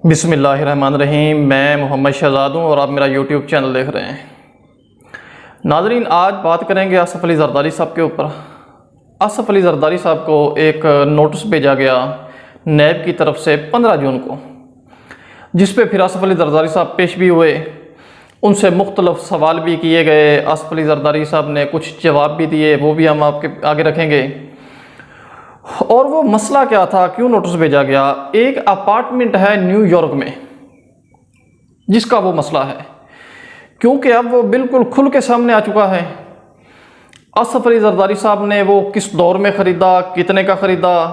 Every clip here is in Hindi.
बिस्मिल्लाहिर्रहमानिर्रहीम। मैं मोहम्मद शहजाद हूँ और आप मेरा यूट्यूब चैनल देख रहे हैं। नाज़रीन, आज बात करेंगे आसफ़ अली ज़रदारी साहब के ऊपर। आसफ़ अली ज़रदारी साहब को एक नोटिस भेजा गया नैब की तरफ से 15 जून को, जिस पे फिर आसफ़ अली ज़रदारी साहब पेश भी हुए। उनसे मुख्तलिफ सवाल भी किए गए। आसफ़ अली ज़रदारी साहब ने कुछ जवाब भी दिए, वो भी हम आपके आगे रखेंगे। और वो मसला क्या था, क्यों नोटिस भेजा गया? एक अपार्टमेंट है न्यूयॉर्क में जिसका वो मसला है, क्योंकि अब वो बिल्कुल खुल के सामने आ चुका है। आसफ़ अली ज़रदारी साहब ने वो किस दौर में ख़रीदा, कितने का ख़रीदा,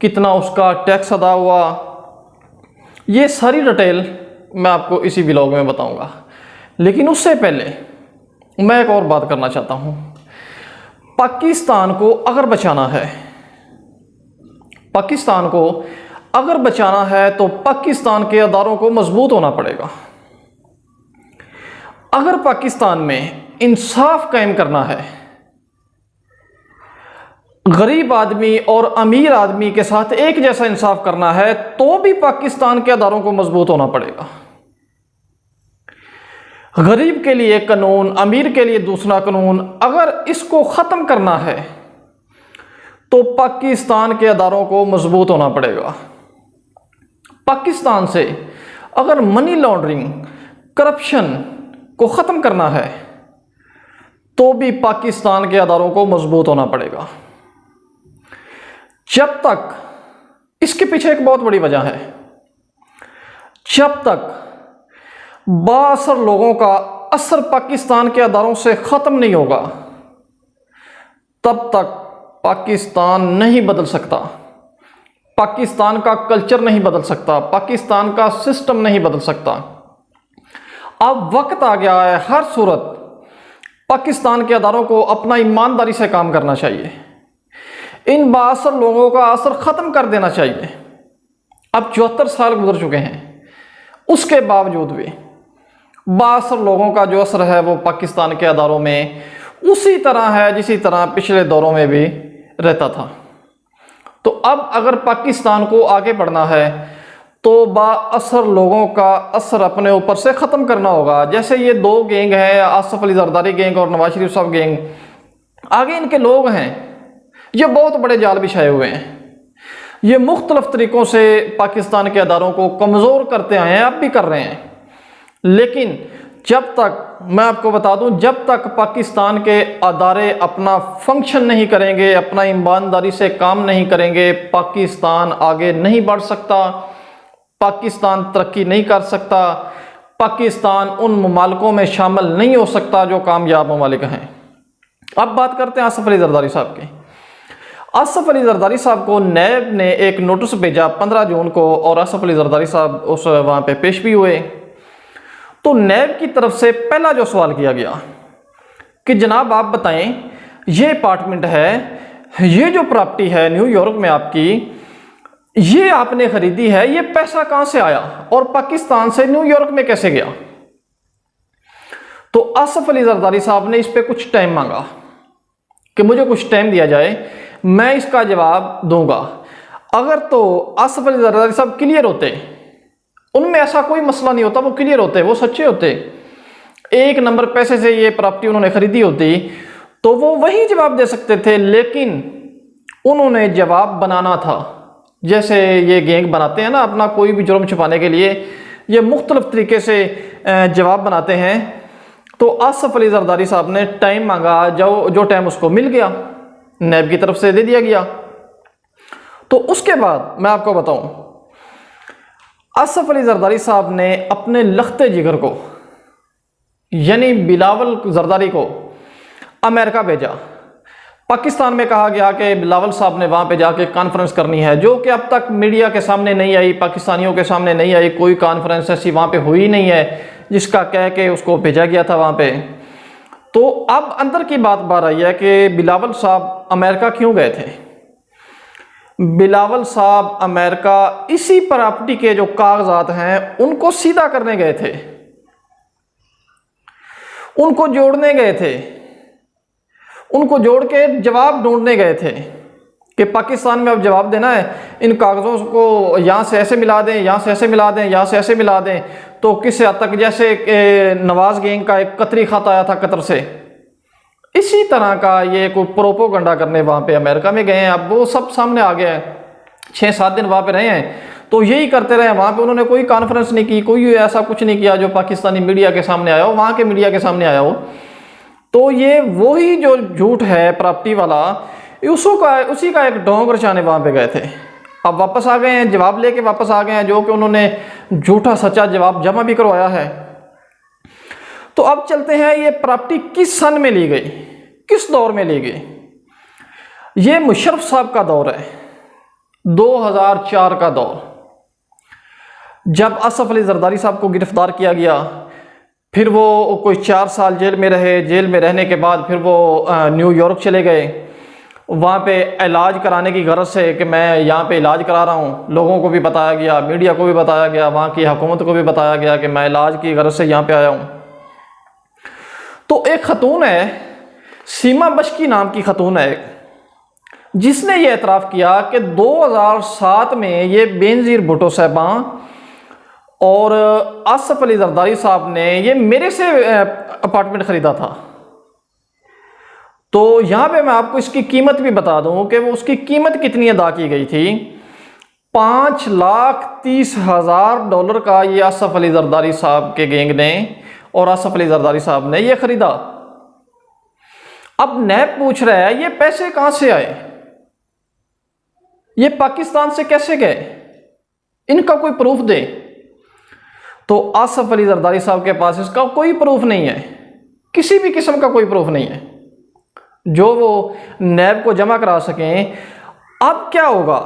कितना उसका टैक्स अदा हुआ, ये सारी डिटेल मैं आपको इसी व्लॉग में बताऊंगा। लेकिन उससे पहले मैं एक और बात करना चाहता हूँ। पाकिस्तान को अगर बचाना है, पाकिस्तान को अगर बचाना है तो पाकिस्तान के अदारों को मजबूत होना पड़ेगा। अगर पाकिस्तान में इंसाफ कायम करना है, गरीब आदमी और अमीर आदमी के साथ एक जैसा इंसाफ करना है, तो भी पाकिस्तान के अदारों को मजबूत होना पड़ेगा। गरीब के लिए कानून, अमीर के लिए दूसरा कानून, अगर इसको ख़त्म करना है तो पाकिस्तान के अदारों को मजबूत होना पड़ेगा। पाकिस्तान से अगर मनी लॉन्ड्रिंग, करप्शन को ख़त्म करना है तो भी पाकिस्तान के अदारों को मजबूत होना पड़ेगा। जब तक, इसके पीछे एक बहुत बड़ी वजह है, जब तक बाअसर लोगों का असर पाकिस्तान के अदारों से ख़त्म नहीं होगा, तब तक पाकिस्तान नहीं बदल सकता, पाकिस्तान का कल्चर नहीं बदल सकता, पाकिस्तान का सिस्टम नहीं बदल सकता। अब वक्त आ गया है, हर सूरत पाकिस्तान के अदारों को अपना ईमानदारी से काम करना चाहिए। इन बाअसर लोगों का असर ख़त्म कर देना चाहिए। अब 74 साल गुजर चुके हैं, उसके बावजूद भी बाअसर लोगों का जो असर है वो पाकिस्तान के अदारों में उसी तरह है जिसी तरह पिछले दौरों में भी रहता था। तो अब अगर पाकिस्तान को आगे बढ़ना है तो बाअसर लोगों का असर अपने ऊपर से ख़त्म करना होगा। जैसे ये दो गैंग हैं, आसफ़ अली ज़रदारी गैंग और नवाज शरीफ साहब गैंग, आगे इनके लोग हैं, ये बहुत बड़े जाल बिछाए हुए हैं। ये मुख्तलिफ तरीक़ों से पाकिस्तान के अदारों को कमज़ोर करते आए हैं, अब भी कर रहे हैं। लेकिन जब तक, मैं आपको बता दूं, जब तक पाकिस्तान के अदारे अपना फंक्शन नहीं करेंगे, अपना ईमानदारी से काम नहीं करेंगे, पाकिस्तान आगे नहीं बढ़ सकता, पाकिस्तान तरक्की नहीं कर सकता, पाकिस्तान उन ममालिकों में शामिल नहीं हो सकता जो कामयाब ममालिक हैं। अब बात करते हैं आसफ़ अली ज़रदारी साहब की। आसफ़ अली ज़रदारी साहब को नैब ने एक नोटिस भेजा 15 जून को और आसफ़ अली ज़रदारी साहब उस वहाँ पे पेश भी हुए। तो नैब की तरफ से पहला जो सवाल किया गया कि जनाब आप बताएं, ये अपार्टमेंट है, ये जो प्रॉपर्टी है न्यूयॉर्क में आपकी, ये आपने खरीदी है, ये पैसा कहां से आया और पाकिस्तान से न्यूयॉर्क में कैसे गया? तो आसफ़ अली ज़रदारी साहब ने इस पे कुछ टाइम मांगा कि मुझे कुछ टाइम दिया जाए, मैं इसका जवाब दूंगा। अगर तो आसफ़ अली ज़रदारी साहब क्लियर होते, उनमें ऐसा कोई मसला नहीं होता, वो क्लियर होते, वो सच्चे होते, एक नंबर पैसे से ये प्रॉपर्टी उन्होंने खरीदी होती, तो वो वही जवाब दे सकते थे। लेकिन उन्होंने जवाब बनाना था, जैसे ये गैंग बनाते हैं ना, अपना कोई भी जुर्म छुपाने के लिए ये मुख्तलिफ तरीके से जवाब बनाते हैं। तो आसफ़ अली ज़रदारी साहब ने टाइम मांगा, जो टाइम उसको मिल गया, नैब की तरफ से दे दिया गया। तो उसके बाद मैं आपको बताऊं, आसफ़ अली ज़रदारी साहब ने अपने लख्ते जिगर को, यानी बिलावल ज़रदारी को अमेरिका भेजा। पाकिस्तान में कहा गया कि बिलावल साहब ने वहाँ पे जाके कॉन्फ्रेंस करनी है, जो कि अब तक मीडिया के सामने नहीं आई, पाकिस्तानियों के सामने नहीं आई। कोई कॉन्फ्रेंस ऐसी वहाँ पे हुई नहीं है जिसका कह के उसको भेजा गया था वहाँ पे। तो अब अंदर की बात बाहर आई है कि बिलावल साहब अमेरिका क्यों गए थे। बिलावल साहब अमेरिका इसी प्रॉपर्टी के जो कागजात हैं उनको सीधा करने गए थे, उनको जोड़ने गए थे, उनको जोड़ के जवाब ढूंढने गए थे कि पाकिस्तान में अब जवाब देना है, इन कागज़ों को यहाँ से ऐसे मिला दें, यहाँ से ऐसे मिला दें, यहाँ से ऐसे मिला दें, तो किस हद तक, जैसे नवाज गैंग का एक कतरी खत आया था कतर से, इसी तरह का ये कोई प्रोपोगंडा करने वहाँ पे अमेरिका में गए हैं। अब वो सब सामने आ गया है, 6-7 दिन वहाँ पे रहे हैं, तो यही करते रहे। वहाँ पे उन्होंने कोई कॉन्फ्रेंस नहीं की, कोई ऐसा कुछ नहीं किया जो पाकिस्तानी मीडिया के सामने आया हो, वहाँ के मीडिया के सामने आया हो। तो ये वही जो झूठ है प्रॉपर्टी वाला, उसी का एक ढोंग रचाने वहाँ पे गए थे। अब वापस आ गए हैं, जवाब लेके वापस आ गए हैं, जो कि उन्होंने झूठा सच्चा जवाब जमा भी करवाया है। तो अब चलते हैं, ये प्रॉपर्टी किस सन में ली गई, किस दौर में ली गई। ये मुशर्रफ साहब का दौर है, 2004 का दौर, जब असफ अली जरदारी साहब को गिरफ्तार किया गया। फिर वो कोई 4 साल जेल में रहे। जेल में रहने के बाद फिर वो न्यूयॉर्क चले गए, वहाँ पे इलाज कराने की गरज से कि मैं यहाँ पे इलाज करा रहा हूँ। लोगों को भी बताया गया, मीडिया को भी बताया गया, वहाँ की हुकूमत को भी बताया गया कि मैं इलाज की गरज से यहाँ पे आया हूँ। तो एक खतून है, सीमा बशकी नाम की खतून है, जिसने ये एतराफ़ किया कि 2007 में ये बेनज़ीर भुट्टो साहबां और आसफ अली जरदारी साहब ने ये मेरे से अपार्टमेंट ख़रीदा था। तो यहाँ पे मैं आपको इसकी कीमत भी बता दूं कि वो उसकी कीमत कितनी अदा की गई थी। $5,30,000 का ये आसफ अली जरदारी साहब के गैंग ने और आसफ अली जरदारी साहब ने ये ख़रीदा। अब नैब पूछ रहा है ये पैसे कहाँ से आए, ये पाकिस्तान से कैसे गए, इनका कोई प्रूफ दे। तो आसफ अली जरदारी साहब के पास इसका कोई प्रूफ नहीं है, किसी भी किस्म का कोई प्रूफ नहीं है जो वो नैब को जमा करा सकें। अब क्या होगा,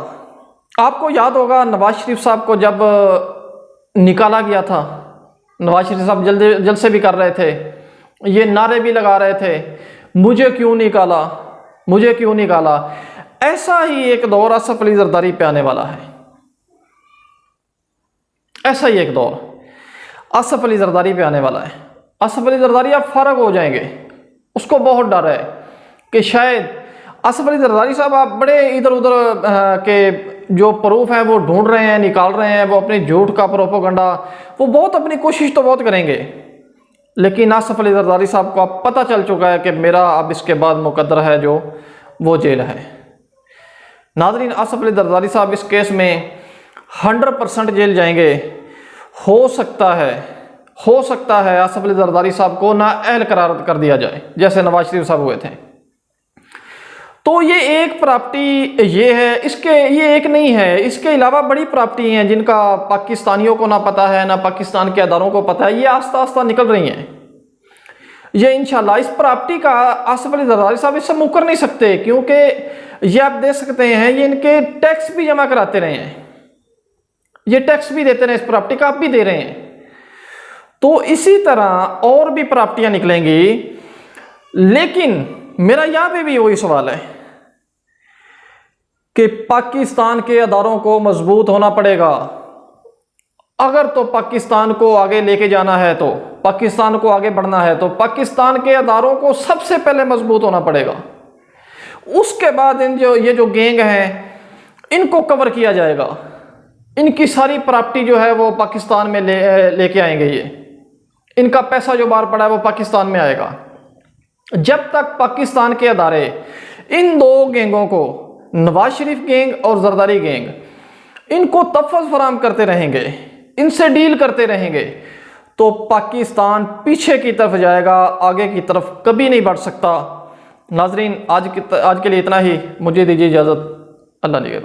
आपको याद होगा नवाज शरीफ साहब को जब निकाला गया था, नवाज शरीफ साहब जलसे भी कर रहे थे, ये नारे भी लगा रहे थे, मुझे क्यों निकाला, मुझे क्यों निकाला। ऐसा ही एक दौर आसफ अली जरदारी पे आने वाला है, ऐसा ही एक दौर आसफ अली जरदारी पे आने वाला है। आसफ अली जरदारी अब फारग हो जाएंगे, उसको बहुत डर है कि शायद आसफ अली जरदारी साहब आप बड़े इधर उधर के जो प्रूफ हैं वो ढूंढ रहे हैं, निकाल रहे हैं, वो अपने झूठ का प्रोपोगंडा, वो बहुत अपनी कोशिश तो बहुत करेंगे, लेकिन आसफ अली जरदारी साहब को अब पता चल चुका है कि मेरा अब इसके बाद मुकद्दर है जो वो जेल है। नाज़रीन, आसफ अली जरदारी साहब इस केस में 100% जेल जाएंगे। हो सकता है आसफ अली जरदारी साहब को नाअहल करार कर दिया जाए, जैसे नवाज शरीफ साहब हुए थे। तो ये एक प्रॉपर्टी ये है, ये एक नहीं है, इसके अलावा बड़ी प्रॉपर्टी हैं जिनका पाकिस्तानियों को ना पता है, ना पाकिस्तान के अदारों को पता है। ये आस्ता आस्ता निकल रही हैं। ये इंशाल्लाह इस प्रॉपर्टी का आसफ अली जरदारी साहब इससे मुकर नहीं सकते, क्योंकि ये आप देख सकते हैं ये इनके टैक्स भी जमा कराते रहे हैं, ये टैक्स भी देते रहे, इस प्रॉपर्टी का आप भी दे रहे हैं। तो इसी तरह और भी प्रॉपर्टियां निकलेंगी। लेकिन मेरा यहां पे भी वही सवाल है कि पाकिस्तान के अदारों को मजबूत होना पड़ेगा। अगर तो पाकिस्तान को आगे लेके जाना है, तो पाकिस्तान को आगे बढ़ना है, तो पाकिस्तान के अदारों को सबसे पहले मजबूत होना पड़ेगा। उसके बाद ये जो गैंग हैं इनको कवर किया जाएगा। इनकी सारी प्रॉपर्टी जो है वो पाकिस्तान में लेके आएंगे। ये इनका पैसा जो बाहर पड़ा है वो पाकिस्तान में आएगा। जब तक पाकिस्तान के अदारे इन दो गैंगों को, नवाज शरीफ गैंग और जरदारी गैंग, इनको तहफ़्फ़ुज़ फराहम करते रहेंगे, इनसे डील करते रहेंगे, तो पाकिस्तान पीछे की तरफ जाएगा, आगे की तरफ कभी नहीं बढ़ सकता। नाजरीन, आज के लिए इतना ही। मुझे दीजिए इजाज़त। अल्लाह निगहबान।